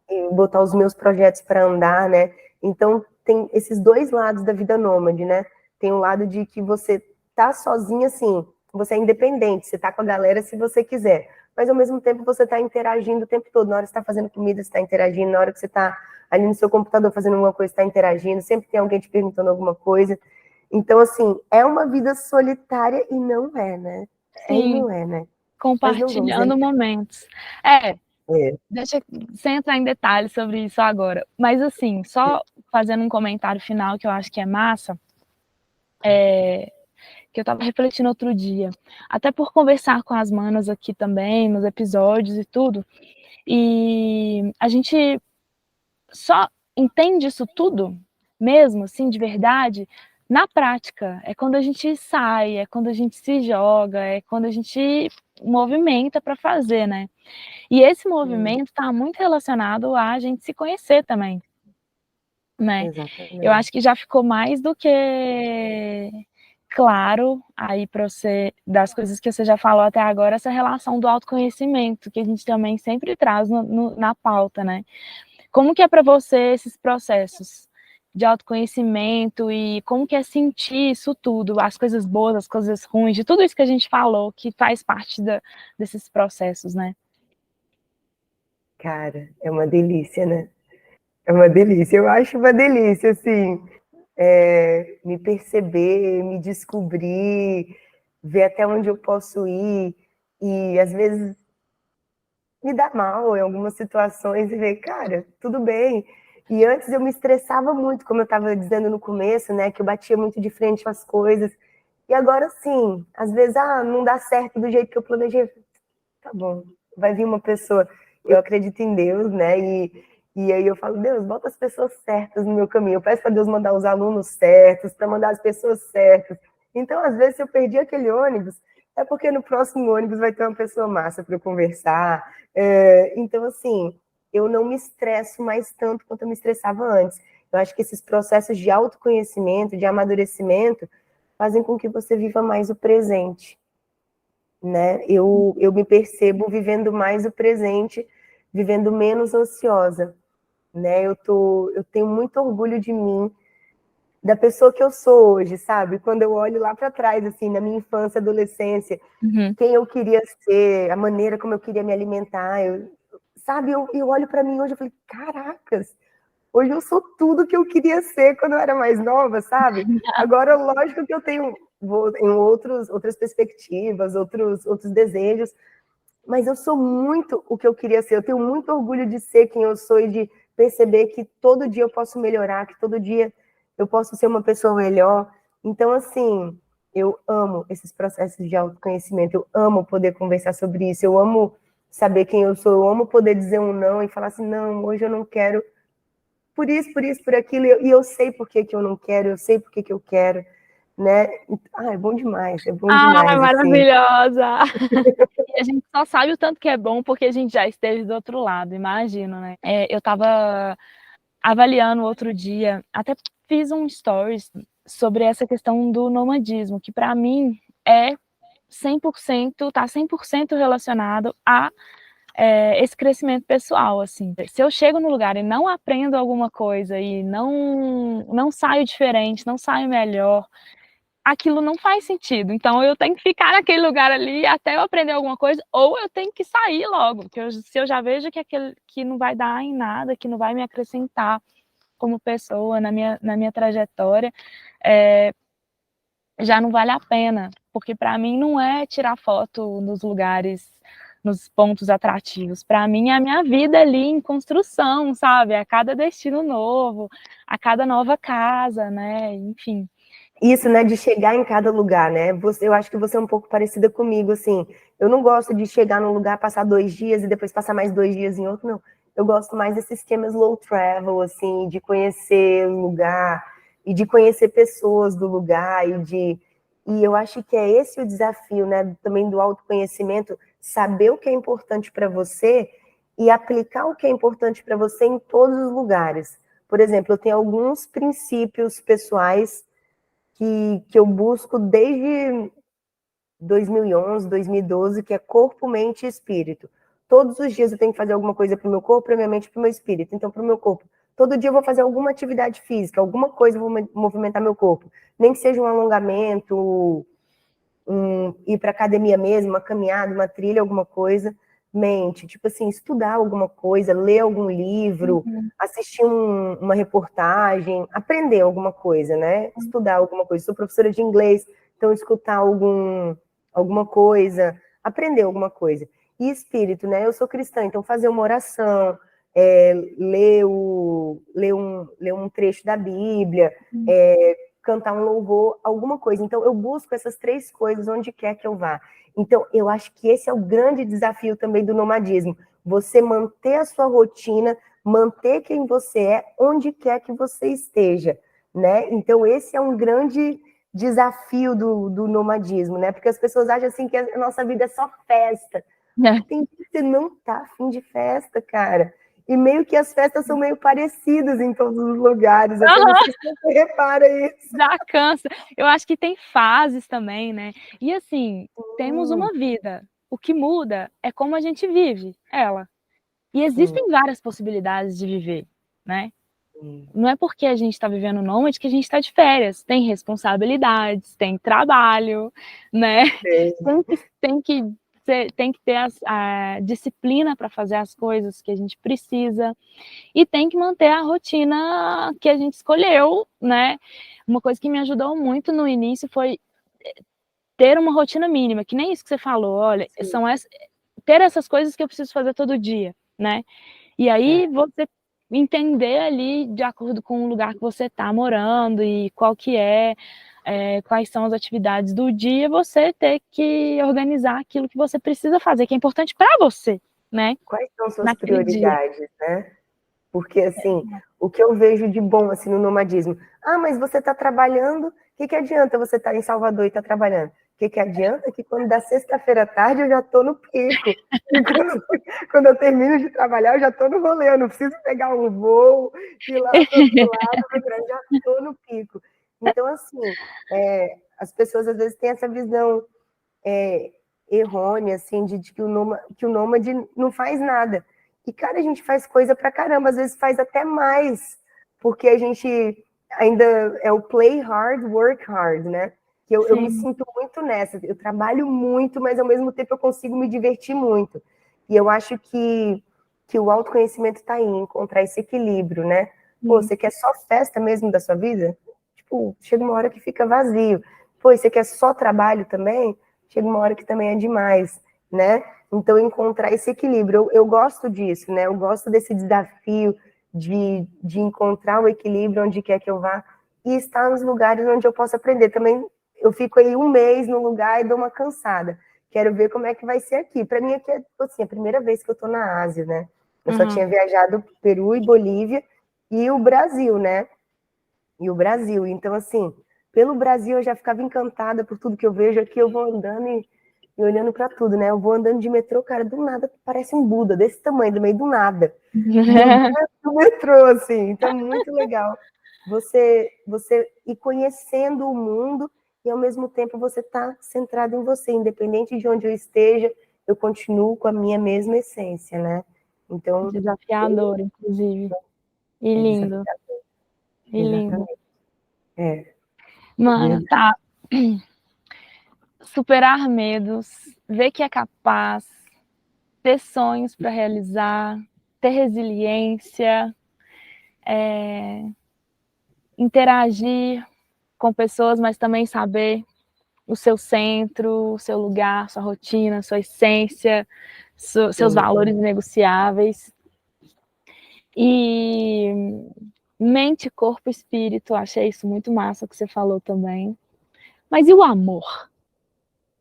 [SPEAKER 2] e botar os meus projetos para andar, né? Então, tem esses dois lados da vida nômade, né? Tem o lado de que você tá sozinha, assim, você é independente, você tá com a galera se você quiser, mas ao mesmo tempo você tá interagindo o tempo todo. Na hora que você tá fazendo comida, você tá interagindo, na hora que você tá ali no seu computador fazendo alguma coisa, você tá interagindo, sempre tem alguém te perguntando alguma coisa. Então, assim, é uma vida solitária e não é, né? É e
[SPEAKER 1] Sim,
[SPEAKER 2] não é, né? Mas não vamos
[SPEAKER 1] compartilhando
[SPEAKER 2] entrar.
[SPEAKER 1] momentos. Deixa sem entrar em detalhes sobre isso agora. Mas, assim, só fazendo um comentário final que eu acho que é massa, que eu estava refletindo outro dia, até por conversar com as manas aqui também, nos episódios e tudo, e a gente só entende isso tudo, mesmo assim, de verdade, na prática. É quando a gente sai, é quando a gente se joga, é quando a gente movimenta para fazer, né? E esse movimento está muito relacionado a gente se conhecer também, né? Eu
[SPEAKER 2] Exatamente.
[SPEAKER 1] acho que já ficou mais do que claro aí para você, das coisas que você já falou até agora, essa relação do autoconhecimento, que a gente também sempre traz na pauta, né? Como que é para você esses processos de autoconhecimento e como que é sentir isso tudo, as coisas boas, as coisas ruins, de tudo isso que a gente falou, que faz parte desses processos, né?
[SPEAKER 2] Cara, é uma delícia, né? É uma delícia. Eu acho uma delícia, assim, me perceber, me descobrir, ver até onde eu posso ir e às vezes me dar mal em algumas situações e ver, cara, tudo bem. E antes eu me estressava muito, como eu estava dizendo no começo, né, que eu batia muito de frente com as coisas. E agora sim, às vezes, não dá certo do jeito que eu planejei. Tá bom, vai vir uma pessoa, eu acredito em Deus, né? E aí eu falo, Deus, bota as pessoas certas no meu caminho. Eu peço para Deus mandar os alunos certos, para mandar as pessoas certas. Então, às vezes, se eu perdi aquele ônibus, é porque no próximo ônibus vai ter uma pessoa massa para eu conversar. Então, assim, eu não me estresso mais tanto quanto eu me estressava antes. Eu acho que esses processos de autoconhecimento, de amadurecimento, fazem com que você viva mais o presente, né? Eu me percebo vivendo mais o presente, vivendo menos ansiosa, né? Eu tenho muito orgulho de mim, da pessoa que eu sou hoje, sabe? Quando eu olho lá para trás, assim, na minha infância, adolescência, quem eu queria ser, a maneira como eu queria me alimentar, sabe, eu olho para mim hoje, eu falei, caracas, hoje eu sou tudo que eu queria ser quando eu era mais nova, sabe? Agora, lógico que eu tenho outras perspectivas, outros desejos, mas eu sou muito o que eu queria ser. Eu tenho muito orgulho de ser quem eu sou e de perceber que todo dia eu posso melhorar, que todo dia eu posso ser uma pessoa melhor. Então, assim, eu amo esses processos de autoconhecimento, eu amo poder conversar sobre isso, eu amo saber quem eu sou, eu amo poder dizer um não e falar assim, não, hoje eu não quero por isso, por aquilo, e eu sei por que eu não quero, eu sei por que eu quero, né? É bom
[SPEAKER 1] Ah,
[SPEAKER 2] demais, assim.
[SPEAKER 1] maravilhosa! E a gente só sabe o tanto que é bom porque a gente já esteve do outro lado, imagino, né? Eu estava avaliando outro dia, até fiz um stories sobre essa questão do nomadismo, que para mim é 100%, tá 100% relacionado a esse crescimento pessoal, assim. Se eu chego no lugar e não aprendo alguma coisa e não saio diferente, não saio melhor, aquilo não faz sentido. Então eu tenho que ficar naquele lugar ali até eu aprender alguma coisa, ou eu tenho que sair logo, porque se eu já vejo que não vai dar em nada, que não vai me acrescentar como pessoa, na minha trajetória, já não vale a pena, porque para mim não é tirar foto nos lugares, nos pontos atrativos. Para mim é a minha vida ali em construção, sabe? A cada destino novo, a cada nova casa, né? Enfim.
[SPEAKER 2] Isso, né, de chegar em cada lugar, né? Eu acho que você é um pouco parecida comigo, assim. Eu não gosto de chegar num lugar, passar 2 dias e depois passar mais 2 dias em outro, não. Eu gosto mais desse esquema slow travel, assim, de conhecer o lugar e de conhecer pessoas do lugar e eu acho que é esse o desafio, né, também do autoconhecimento, saber o que é importante para você e aplicar o que é importante para você em todos os lugares. Por exemplo, eu tenho alguns princípios pessoais que eu busco desde 2011, 2012, que é corpo, mente e espírito. Todos os dias eu tenho que fazer alguma coisa para o meu corpo, para minha mente e para o meu espírito. Então, para o meu corpo, todo dia eu vou fazer alguma atividade física, alguma coisa eu vou movimentar meu corpo. Nem que seja um alongamento, ir para academia mesmo, uma caminhada, uma trilha, alguma coisa. Mente, tipo assim, estudar alguma coisa, ler algum livro, assistir uma reportagem, aprender alguma coisa, né? Estudar alguma coisa. Sou professora de inglês, então escutar alguma coisa, aprender alguma coisa. E espírito, né? Eu sou cristã, então fazer uma oração, ler um trecho da Bíblia, cantar um louvor, alguma coisa. Então, eu busco essas 3 coisas onde quer que eu vá. Então, eu acho que esse é o grande desafio também do nomadismo. Você manter a sua rotina, manter quem você é, onde quer que você esteja, né? Então, esse é um grande desafio do nomadismo, né? Porque as pessoas acham assim que a nossa vida é só festa. Tem dia que você não tá afim de festa, cara. E meio que as festas são meio parecidas em todos os lugares. Assim, não sei se você repara isso.
[SPEAKER 1] Já cansa. Eu acho que tem fases também, né? E assim, temos uma vida. O que muda é como a gente vive ela. E existem várias possibilidades de viver, né? Não é porque a gente está vivendo nômade que a gente está de férias. Tem responsabilidades, tem trabalho, né? Tem que ter a disciplina para fazer as coisas que a gente precisa. E tem que manter a rotina que a gente escolheu, né? Uma coisa que me ajudou muito no início foi ter uma rotina mínima, que nem isso que você falou, olha, ter essas coisas que eu preciso fazer todo dia, né? E aí você entender ali, de acordo com o lugar que você está morando e qual que quais são as atividades do dia, você ter que organizar aquilo que você precisa fazer, que é importante para você, né?
[SPEAKER 2] Quais são suas
[SPEAKER 1] Naquele dia.
[SPEAKER 2] prioridades, né? Porque, assim, o que eu vejo de bom, assim, no nomadismo, mas você está trabalhando, o que adianta você estar em Salvador e estar trabalhando? O que adianta que quando dá sexta-feira à tarde eu já estou no pico. E quando eu termino de trabalhar, eu já estou no rolê, eu não preciso pegar um voo, ir lá para o outro lado, eu já estou no pico. Então, assim, as pessoas às vezes têm essa visão errônea, assim, de que o nômade não faz nada. E, cara, a gente faz coisa pra caramba, às vezes faz até mais, porque a gente ainda é o play hard, work hard, né? Que eu me sinto muito nessa. Eu trabalho muito, mas ao mesmo tempo eu consigo me divertir muito. E eu acho que que o autoconhecimento está aí, encontrar esse equilíbrio, né? Pô, você quer só festa mesmo da sua vida? Tipo, chega uma hora que fica vazio. Pô, você quer só trabalho também? Chega uma hora que também é demais, né? Então, encontrar esse equilíbrio. Eu gosto disso, né? Eu gosto desse desafio de encontrar o equilíbrio onde quer que eu vá e estar nos lugares onde eu posso aprender. Também eu fico aí um mês no lugar e dou uma cansada. Quero ver como é que vai ser aqui. Para mim, aqui é assim, a primeira vez que eu estou na Ásia, né? Eu só tinha viajado Peru e Bolívia e o Brasil, né? E o Brasil. Então, assim, pelo Brasil eu já ficava encantada por tudo que eu vejo aqui. Eu vou andando e olhando para tudo, né? Eu vou andando de metrô, cara, do nada parece um Buda desse tamanho, do meio do nada. Do metrô, assim. Então, é muito legal você ir conhecendo o mundo e, ao mesmo tempo, você tá centrado em você. Independente de onde eu esteja, eu continuo com a minha mesma essência, né? Então,
[SPEAKER 1] Desafiador, inclusive. E
[SPEAKER 2] é
[SPEAKER 1] lindo.
[SPEAKER 2] desafiador.
[SPEAKER 1] E lindo.
[SPEAKER 2] Exatamente. É,
[SPEAKER 1] Mano,
[SPEAKER 2] verdade.
[SPEAKER 1] tá. Superar medos, ver que é capaz, ter sonhos para realizar, ter resiliência, interagir com pessoas, mas também saber o seu centro, o seu lugar, sua rotina, sua essência, seus
[SPEAKER 2] Sim.
[SPEAKER 1] valores negociáveis. E mente, corpo, espírito, achei isso muito massa que você falou também. Mas e o amor?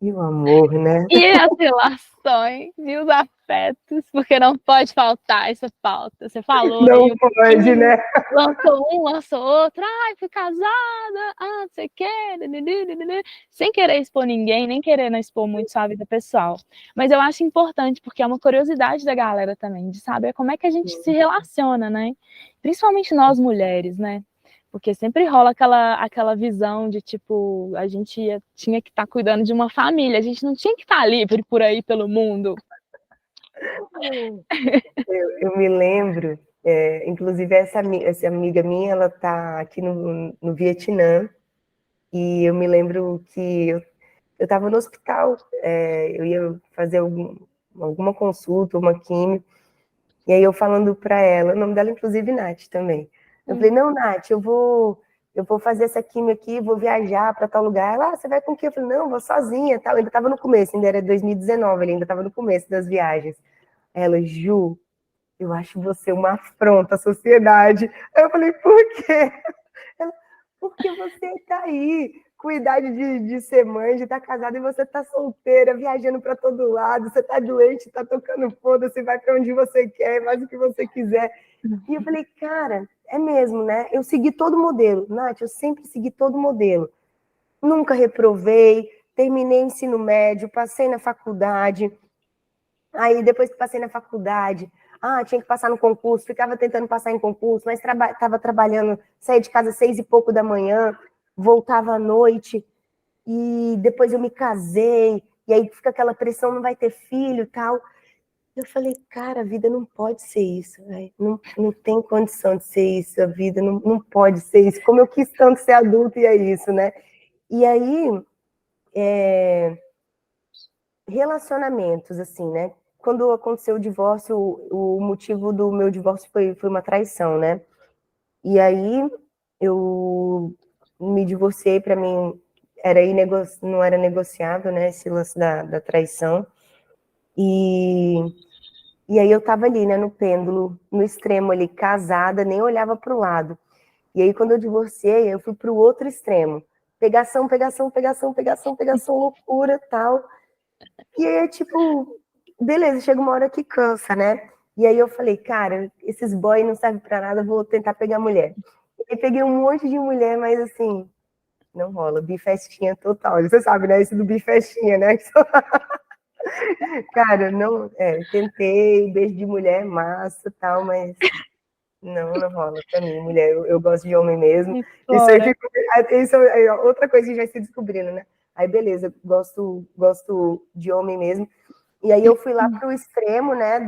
[SPEAKER 2] E o amor, né?
[SPEAKER 1] E as relações e os afetos, porque não pode faltar essa pauta. Você falou
[SPEAKER 2] Não
[SPEAKER 1] aí um
[SPEAKER 2] pode,
[SPEAKER 1] pouquinho,
[SPEAKER 2] né?
[SPEAKER 1] lançou um, lançou outro, ai, fui casada, não sei o quê, sem querer expor ninguém, nem querendo expor muito sua vida pessoal. Mas eu acho importante, porque é uma curiosidade da galera também, de saber como é que a gente se relaciona, né? Principalmente nós mulheres, né? Porque sempre rola aquela visão de, tipo, a gente tinha que estar cuidando de uma família, a gente não tinha que estar livre por aí pelo mundo.
[SPEAKER 2] Eu me lembro, inclusive essa amiga minha, ela está aqui no Vietnã, e eu me lembro que eu estava no hospital, eu ia fazer alguma consulta, uma quimio, e aí eu falando para ela, o nome dela inclusive Nath também. Eu falei, não, Nath, eu vou fazer essa quimio aqui, vou viajar para tal lugar. Ela, você vai com quem? Eu falei, não, vou sozinha, tal. Eu ainda estava no começo, ainda era 2019, ele ainda estava no começo das viagens. Ela, Ju, eu acho você uma afronta à sociedade. Aí eu falei, por quê? Ela, porque você está aí, com idade de ser mãe, de estar casada, e você está solteira, viajando para todo lado, você está doente, está tocando foda, você vai para onde você quer, faz o que você quiser. E eu falei, cara, é mesmo, né? Eu segui todo modelo. Nath, eu sempre segui todo modelo. Nunca reprovei, terminei o ensino médio, passei na faculdade. Aí, depois que passei na faculdade, tinha que passar no concurso, ficava tentando passar em concurso, mas estava trabalhando, saía de casa 6 e pouco da manhã, voltava à noite, e depois eu me casei, e aí fica aquela pressão, não vai ter filho e tal. Eu falei, cara, a vida não pode ser isso, véio. Não tem condição de ser isso, a vida não pode ser isso. Como eu quis tanto ser adulta e é isso, né? E aí, relacionamentos, assim, né? Quando aconteceu o divórcio, o motivo do meu divórcio foi uma traição, né? E aí eu me divorciei, para mim não era negociável, né? Esse lance da traição. E aí eu tava ali, né, no pêndulo, no extremo ali, casada, nem olhava para o lado. E aí quando eu divorciei, eu fui para o outro extremo. Pegação, pegação, pegação, pegação, pegação, loucura, tal. E aí, tipo, beleza, chega uma hora que cansa, né? E aí eu falei, cara, esses boys não servem pra nada, vou tentar pegar mulher. E aí peguei um monte de mulher, mas assim, não rola, bifestinha total. Você sabe, né? Isso do bifestinha, né? Cara, não, tentei, beijo de mulher, massa, tal, mas não rola pra mim, mulher. Eu gosto de homem mesmo. Isso aí,
[SPEAKER 1] Fora.
[SPEAKER 2] isso aí, outra coisa que a gente vai se descobrindo, né? Aí, beleza, gosto de homem mesmo. E aí eu fui lá para o extremo, né,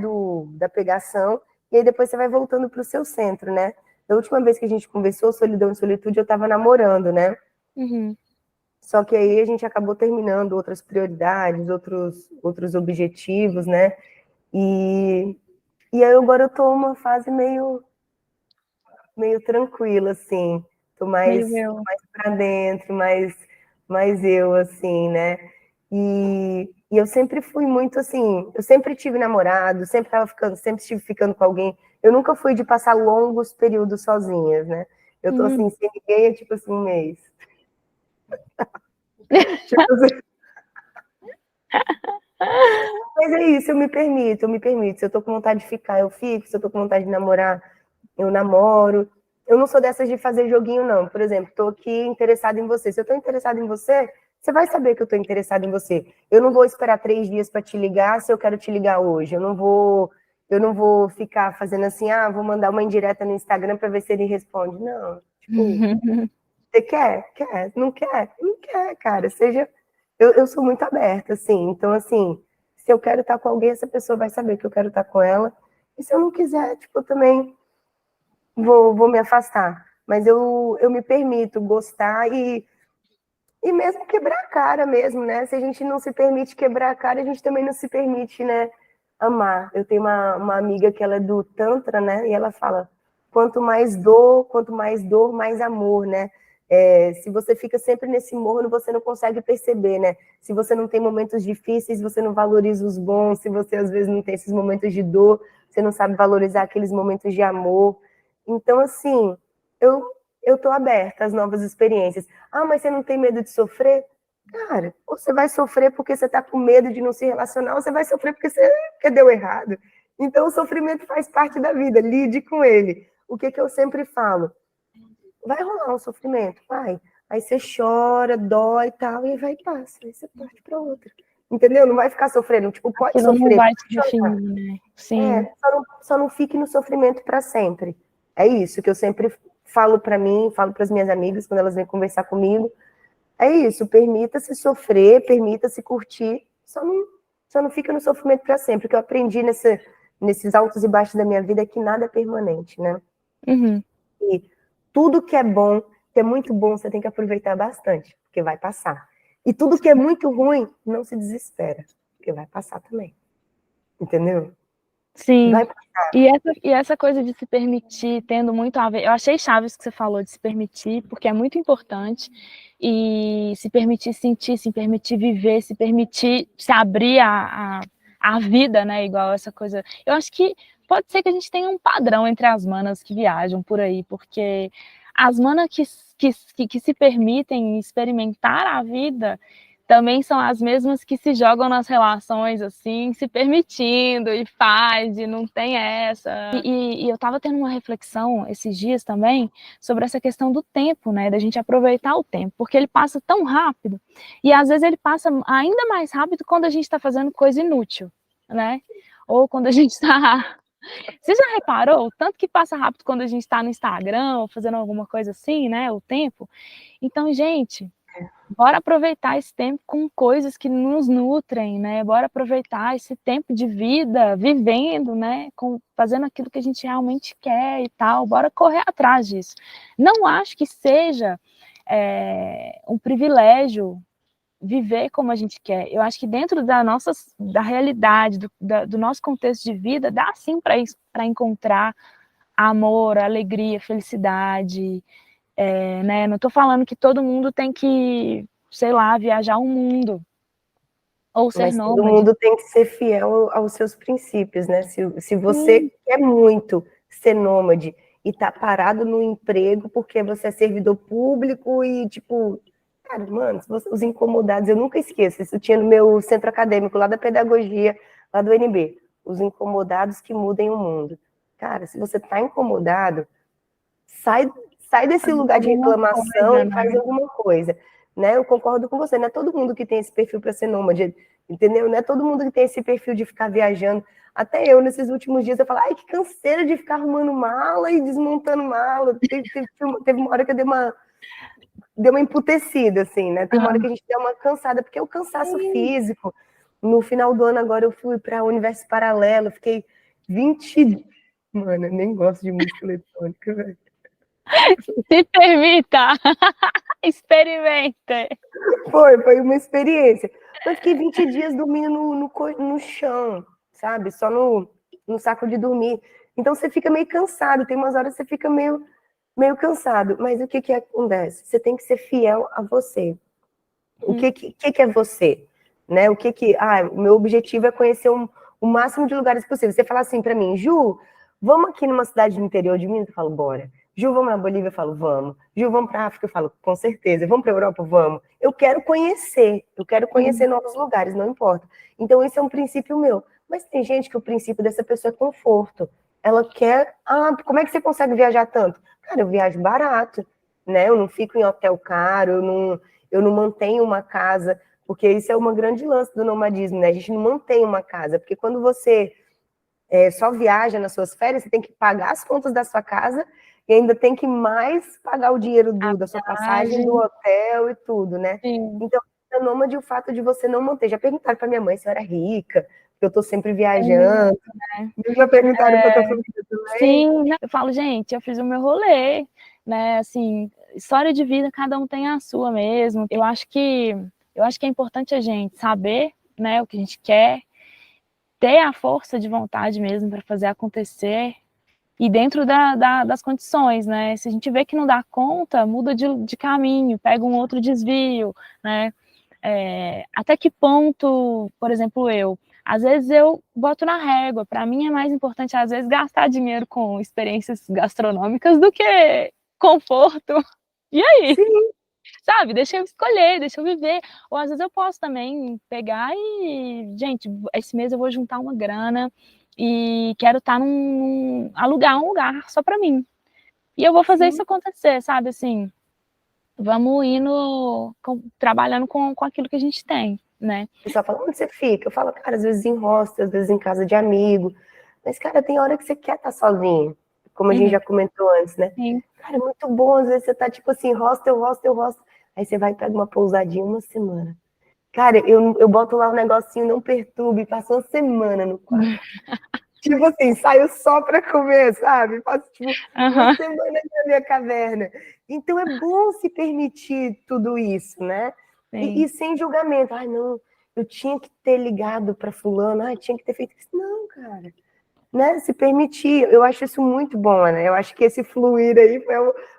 [SPEAKER 2] da pegação, e aí depois você vai voltando para o seu centro, né? Da última vez que a gente conversou, Solidão e Solitude, eu estava namorando, né?
[SPEAKER 1] Uhum.
[SPEAKER 2] Só que aí a gente acabou terminando outras prioridades, outros objetivos, né? E E aí agora eu tô uma fase meio tranquila, assim. Tô mais,
[SPEAKER 1] Meio eu.
[SPEAKER 2] mais pra dentro, mais eu, assim, né? E eu sempre fui muito assim, eu sempre tive namorado, sempre estive ficando com alguém. Eu nunca fui de passar longos períodos sozinhas, né? Eu tô assim, sem ninguém, é tipo assim, um mês. Tipo assim, mas é isso, eu me permito. Se eu tô com vontade de ficar, eu fico. Se eu tô com vontade de namorar, eu namoro. Eu não sou dessas de fazer joguinho, não. Por exemplo, tô aqui interessada em você. Se eu tô interessada em você, você vai saber que eu tô interessada em você. Eu não vou esperar 3 dias para te ligar se eu quero te ligar hoje. Eu não vou ficar fazendo assim, vou mandar uma indireta no Instagram para ver se ele responde. Não. Tipo, você quer? Quer. Não quer? Não quer, cara. Seja. Eu sou muito aberta, assim. Então, assim, se eu quero estar com alguém, essa pessoa vai saber que eu quero estar com ela. E se eu não quiser, tipo, eu também vou me afastar. Mas eu me permito gostar e mesmo quebrar a cara mesmo, né? Se a gente não se permite quebrar a cara, a gente também não se permite, né, amar. Eu tenho uma amiga que ela é do Tantra, né? E ela fala, quanto mais dor, mais amor, né? Se você fica sempre nesse morno, você não consegue perceber, né? Se você não tem momentos difíceis, você não valoriza os bons. Se você às vezes não tem esses momentos de dor, você não sabe valorizar aqueles momentos de amor. Então, assim, eu eu tô aberta às novas experiências. Mas você não tem medo de sofrer? Cara, ou você vai sofrer porque você tá com medo de não se relacionar, ou você vai sofrer porque deu errado. Então, o sofrimento faz parte da vida, lide com ele. O que eu sempre falo? Vai rolar um sofrimento, vai. Aí você chora, dói e tal, e aí vai e passa. Aí você parte para outra. Entendeu? Não vai ficar sofrendo. Tipo, pode
[SPEAKER 1] Aquilo não
[SPEAKER 2] sofrer,
[SPEAKER 1] vai
[SPEAKER 2] pode
[SPEAKER 1] te
[SPEAKER 2] chorar.
[SPEAKER 1] definir, né? Sim.
[SPEAKER 2] Só não fique no sofrimento para sempre. É isso que eu sempre falo para mim, falo para as minhas amigas quando elas vêm conversar comigo. É isso, permita-se sofrer, permita-se curtir, só não fica no sofrimento para sempre. O que eu aprendi nesses altos e baixos da minha vida é que nada é permanente, né?
[SPEAKER 1] Uhum.
[SPEAKER 2] E tudo que é bom, que é muito bom, você tem que aproveitar bastante, porque vai passar. E tudo que é muito ruim, não se desespera, porque vai passar também. Entendeu?
[SPEAKER 1] Sim.
[SPEAKER 2] Vai passar.
[SPEAKER 1] E essa coisa de se permitir, tendo muito a ver. Eu achei chave isso que você falou de se permitir, porque é muito importante. E se permitir sentir, se permitir viver, se permitir se abrir a vida, né? Igual essa coisa. Eu acho que pode ser que a gente tenha um padrão entre as manas que viajam por aí, porque as manas que se permitem experimentar a vida também são as mesmas que se jogam nas relações assim, se permitindo e faz, e não tem essa. E eu estava tendo uma reflexão esses dias também sobre essa questão do tempo, né? Da gente aproveitar o tempo, porque ele passa tão rápido, e às vezes ele passa ainda mais rápido quando a gente está fazendo coisa inútil, né? Ou quando a gente está. Você já reparou? Tanto que passa rápido quando a gente está no Instagram, ou fazendo alguma coisa assim, né? O tempo. Então, gente, bora aproveitar esse tempo com coisas que nos nutrem, né? Bora aproveitar esse tempo de vida vivendo, né? Fazendo aquilo que a gente realmente quer e tal. Bora correr atrás disso. Não acho que seja um privilégio viver como a gente quer. Eu acho que dentro da realidade, do nosso contexto de vida, dá sim para encontrar amor, alegria, felicidade, né? Não estou falando que todo mundo tem que, sei lá, viajar o mundo ou ser
[SPEAKER 2] Mas todo
[SPEAKER 1] nômade.
[SPEAKER 2] mundo tem que ser fiel aos seus princípios, né? Se
[SPEAKER 1] Sim,
[SPEAKER 2] você quer muito ser nômade e tá parado no emprego porque você é servidor público e, tipo, cara, mano, os incomodados, eu nunca esqueço, isso tinha no meu centro acadêmico, lá da pedagogia, lá do NB, os incomodados que mudem o mundo. Cara, se você tá incomodado, sai, sai desse
[SPEAKER 1] fazer
[SPEAKER 2] lugar de
[SPEAKER 1] alguma
[SPEAKER 2] reclamação
[SPEAKER 1] coisa,
[SPEAKER 2] e faz
[SPEAKER 1] né?
[SPEAKER 2] alguma coisa. Né? Eu concordo com você, não é todo mundo que tem esse perfil para ser nômade, entendeu? Não é todo mundo que tem esse perfil de ficar viajando. Até eu, nesses últimos dias, eu falo, ai, que canseira de ficar arrumando mala e desmontando mala. Teve uma hora que eu dei uma emputecida, assim, né? Tem uma hora que a gente deu uma cansada, porque é o cansaço
[SPEAKER 1] Sim.
[SPEAKER 2] físico. No final do ano, agora, eu fui para o Universo Paralelo, fiquei 20. Mano, eu nem gosto de música eletrônica, velho.
[SPEAKER 1] Se permita, experimente.
[SPEAKER 2] Foi uma experiência. Mas fiquei 20 dias dormindo no chão, sabe? Só no. no saco de dormir. Então você fica meio cansado, tem umas horas que você fica meio cansado. Mas o que acontece? Você tem que ser fiel a você. O que é você? Né? O meu objetivo é conhecer o máximo de lugares possível. Você fala assim para mim, Ju, vamos aqui numa cidade do interior de Minas? Eu falo, bora. Ju, vamos na Bolívia? Eu falo, vamos. Ju, vamos para a África? Eu falo, com certeza. Vamos para a Europa? Vamos. Eu quero conhecer novos lugares, não importa. Então, esse é um princípio meu. Mas tem gente que o princípio dessa pessoa é conforto. Ela quer, como é que você consegue viajar tanto? Cara, eu viajo barato, né? Eu não fico em hotel caro, eu não mantenho uma casa, porque isso é uma grande lance do nomadismo, né? A gente não mantém uma casa, porque quando você só viaja nas suas férias, você tem que pagar as contas da sua casa e ainda tem que mais pagar o dinheiro da sua passagem, do hotel e tudo, né?
[SPEAKER 1] Sim.
[SPEAKER 2] Então, é nômade o fato de você não manter. Já perguntaram para minha mãe se eu era rica, porque eu tô sempre viajando. Já perguntaram para tua família também.
[SPEAKER 1] Sim, eu falo, gente, eu fiz o meu rolê, né? Assim, história de vida, cada um tem a sua mesmo. Eu acho que é importante a gente saber, né, o que a gente quer, ter a força de vontade mesmo para fazer acontecer e dentro das condições, né? Se a gente vê que não dá conta, muda de caminho, pega um outro desvio, né? Até que ponto, por exemplo, às vezes eu boto na régua. Para mim é mais importante, às vezes, gastar dinheiro com experiências gastronômicas do que conforto. E aí?
[SPEAKER 2] Sim.
[SPEAKER 1] Sabe? Deixa eu escolher, deixa eu viver. Ou às vezes eu posso também pegar e, gente, esse mês eu vou juntar uma grana e quero estar alugar um lugar só para mim. E eu vou fazer isso acontecer, sabe? Assim, vamos indo, trabalhando com aquilo que a gente tem, né?
[SPEAKER 2] O pessoal fala, onde você fica? Eu falo, cara, às vezes em hostel, às vezes em casa de amigo. Mas, cara, tem hora que você quer estar sozinho. Como a gente já comentou antes, né?
[SPEAKER 1] Sim.
[SPEAKER 2] Cara, é muito bom. Às vezes você tá, tipo assim, hostel. Aí você vai e pega uma pousadinha uma semana. Cara, eu boto lá um negocinho, não perturbe. Passo uma semana no quarto. Tipo assim, saio só pra comer, sabe? Faço, tipo, uma semana na minha caverna. Então é bom se permitir tudo isso, né? E sem julgamento. Ai, não, eu tinha que ter ligado para fulano, ai, tinha que ter feito isso. Não, cara. Né? Se permitir. Eu acho isso muito bom, né? Eu acho que esse fluir aí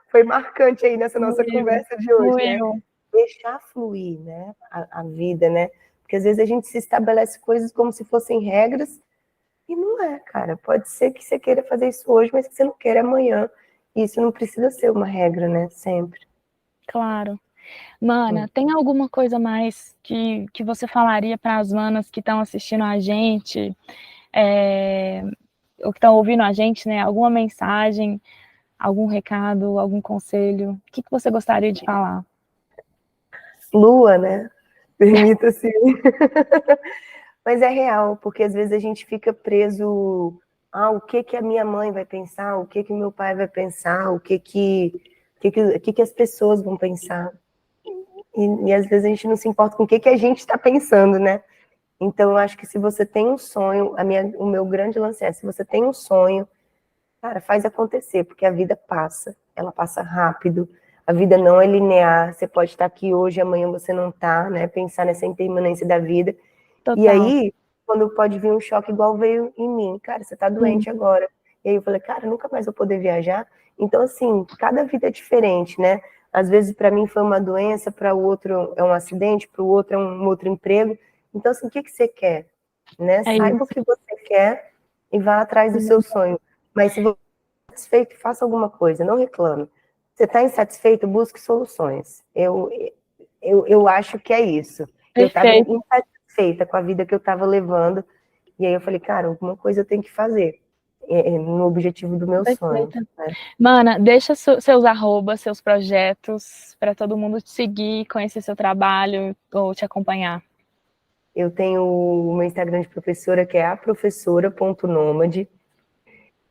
[SPEAKER 2] foi marcante aí nessa nossa conversa de hoje, né? Deixar fluir, né? A vida, né? Porque às vezes a gente se estabelece coisas como se fossem regras e não é, cara. Pode ser que você queira fazer isso hoje, mas que você não queira amanhã. E isso não precisa ser uma regra, né? Sempre.
[SPEAKER 1] Claro. Mana, tem alguma coisa mais que você falaria para as manas que estão assistindo a gente, ou que estão ouvindo a gente, né? Alguma mensagem, algum recado, algum conselho? O que você gostaria de falar?
[SPEAKER 2] Lua, né? Permita-se. Mas é real, porque às vezes a gente fica preso o que a minha mãe vai pensar, o que meu pai vai pensar, o que as pessoas vão pensar. E às vezes a gente não se importa com o que a gente está pensando, né? Então eu acho que se você tem um sonho, o meu grande lance é, se você tem um sonho, cara, faz acontecer, porque a vida passa, ela passa rápido, a vida não é linear, você pode estar aqui hoje, amanhã você não está, né? Pensar nessa impermanência da vida. Total. E aí, quando pode vir um choque igual veio em mim, cara, você tá doente agora. E aí eu falei, cara, nunca mais vou poder viajar. Então, assim, cada vida é diferente, né? Às vezes, para mim, foi uma doença, para o outro é um acidente, para o outro é um outro emprego. Então, assim, o que você quer? Né? Saiba o que você quer e vá atrás do seu sonho. Mas se você está satisfeito, faça alguma coisa, não reclame. Você está insatisfeito, busque soluções. Eu acho que é isso. Eu estava insatisfeita com a vida que eu estava levando, e aí eu falei, cara, alguma coisa eu tenho que fazer no objetivo do meu sonho. Né?
[SPEAKER 1] Mana, deixa seus arrobas, seus projetos, para todo mundo te seguir, conhecer seu trabalho ou te acompanhar.
[SPEAKER 2] Eu tenho o meu Instagram de professora, que é aprofessora.nomade.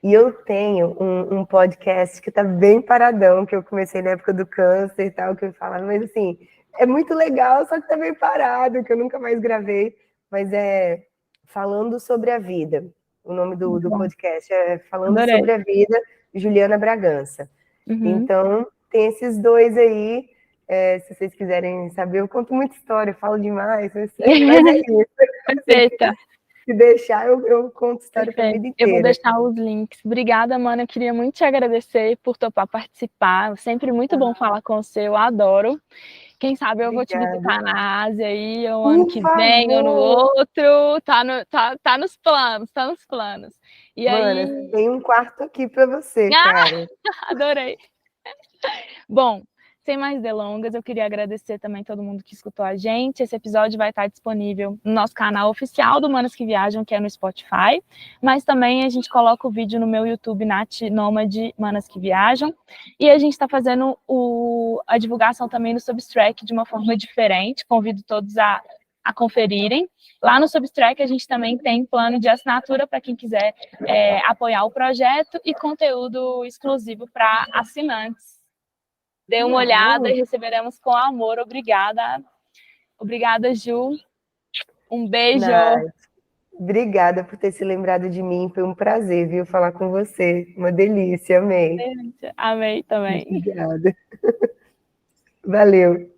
[SPEAKER 2] E eu tenho um podcast que tá bem paradão, que eu comecei na época do câncer e tal, que eu falava, mas assim, é muito legal, só que tá bem parado, que eu nunca mais gravei, mas é Falando sobre a Vida. O nome do podcast é Falando sobre a Vida, Juliana Bragança. Então, tem esses dois aí, se vocês quiserem saber, eu conto muita história, eu falo demais, mas é isso.
[SPEAKER 1] Perfeita.
[SPEAKER 2] Se deixar, eu conto história para a vida
[SPEAKER 1] Perfeito. Eu vou
[SPEAKER 2] inteira.
[SPEAKER 1] deixar os links. Obrigada, Mana. Eu queria muito te agradecer por topar participar. Sempre muito bom falar com você, eu adoro. Quem sabe eu vou te
[SPEAKER 2] Obrigada.
[SPEAKER 1] visitar na Ásia aí, ou ano
[SPEAKER 2] Por
[SPEAKER 1] que vem, ou no
[SPEAKER 2] favor.
[SPEAKER 1] outro. Tá nos planos, tá nos planos. E
[SPEAKER 2] Mana,
[SPEAKER 1] aí.
[SPEAKER 2] tem um quarto aqui para você, cara.
[SPEAKER 1] Adorei. Bom, sem mais delongas, eu queria agradecer também todo mundo que escutou a gente. Esse episódio vai estar disponível no nosso canal oficial do Manas que Viajam, que é no Spotify, mas também a gente coloca o vídeo no meu YouTube, Nath Nômade Manas que Viajam, e a gente está fazendo a divulgação também no Substrack de uma forma diferente. Convido todos a conferirem. Lá no Substrack a gente também tem plano de assinatura para quem quiser apoiar o projeto e conteúdo exclusivo para assinantes. Dê uma olhada e receberemos com amor. Obrigada. Obrigada, Ju. Um beijo.
[SPEAKER 2] Nath, obrigada por ter se lembrado de mim. Foi um prazer, viu, falar com você. Uma delícia, amei.
[SPEAKER 1] Amei também.
[SPEAKER 2] Obrigada. Valeu.